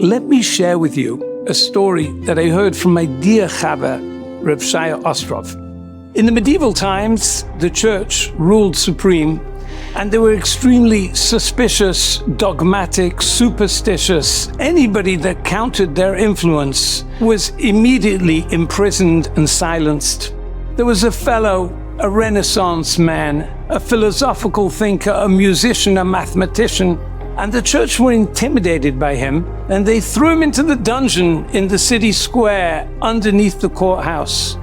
let me share with you a story that I heard from my dear Chaver, Reb Shaya Ostrov. In the medieval times, the church ruled supreme, and they were extremely suspicious, dogmatic, superstitious. Anybody that countered their influence was immediately imprisoned and silenced. There was a fellow, a Renaissance man, a philosophical thinker, a musician, a mathematician, and the church were intimidated by him, and they threw him into the dungeon in the city square underneath the courthouse.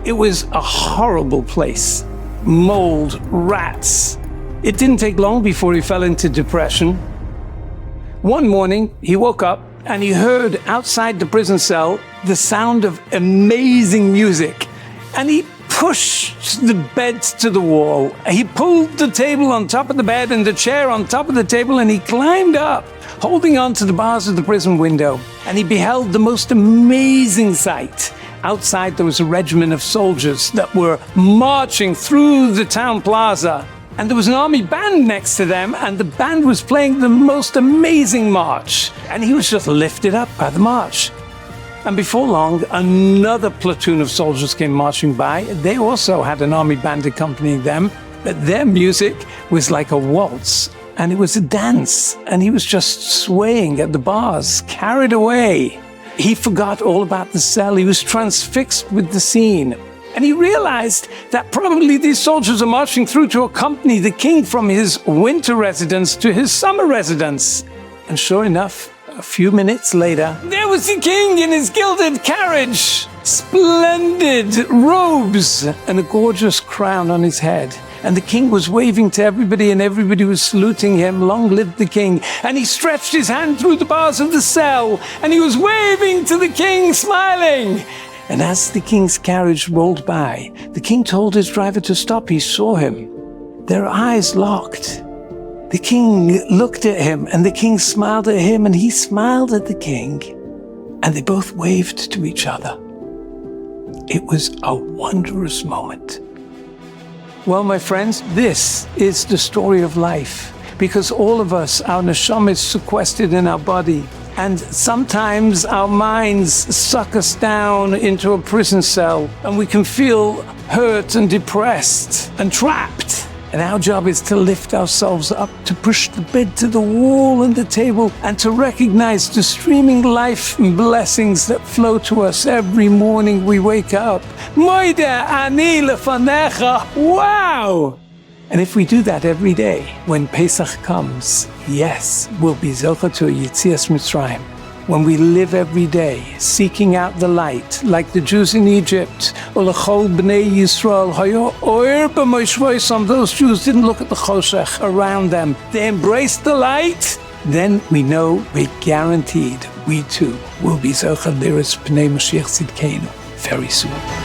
It was a horrible place. Mold, rats. It didn't take long before he fell into depression. One morning, he woke up and he heard outside the prison cell the sound of amazing music. And he pushed the bed to the wall. He pulled the table on top of the bed and the chair on top of the table, and he climbed up, holding on to the bars of the prison window. And he beheld the most amazing sight. Outside, there was a regiment of soldiers that were marching through the town plaza. And there was an army band next to them, and the band was playing the most amazing march. And he was just lifted up by the march. And before long, another platoon of soldiers came marching by. They also had an army band accompanying them, but their music was like a waltz, and it was a dance, and he was just swaying at the bars, carried away. He forgot all about the cell. He was transfixed with the scene. And he realized that probably these soldiers are marching through to accompany the king from his winter residence to his summer residence. And sure enough, a few minutes later, there was the king in his gilded carriage, splendid robes and a gorgeous crown on his head. And the king was waving to everybody, and everybody was saluting him. Long live the king. And he stretched his hand through the bars of the cell, and he was waving to the king, smiling. And as the king's carriage rolled by, the king told his driver to stop. He saw him. Their eyes locked. The king looked at him, and the king smiled at him, and he smiled at the king. And they both waved to each other. It was a wondrous moment. Well, my friends, this is the story of life, because all of us, our neshama is sequestered in our body, and sometimes our minds suck us down into a prison cell, and we can feel hurt and depressed and trapped. And our job is to lift ourselves up, to push the bed to the wall and the table, and to recognize the streaming life and blessings that flow to us every morning we wake up. Moide ani lefanecha. Wow! And if we do that every day, when Pesach comes, yes, we'll be zocha to Yetzias Mitzrayim. When we live every day, seeking out the light, like the Jews in Egypt, Olechol b'nei Yisrael, hayo oir b'moishvoisam, those Jews didn't look at the choshech around them. They embraced the light. Then we know we're guaranteed we too will be zocha liris b'nei Mashiach Tzidkenu very soon.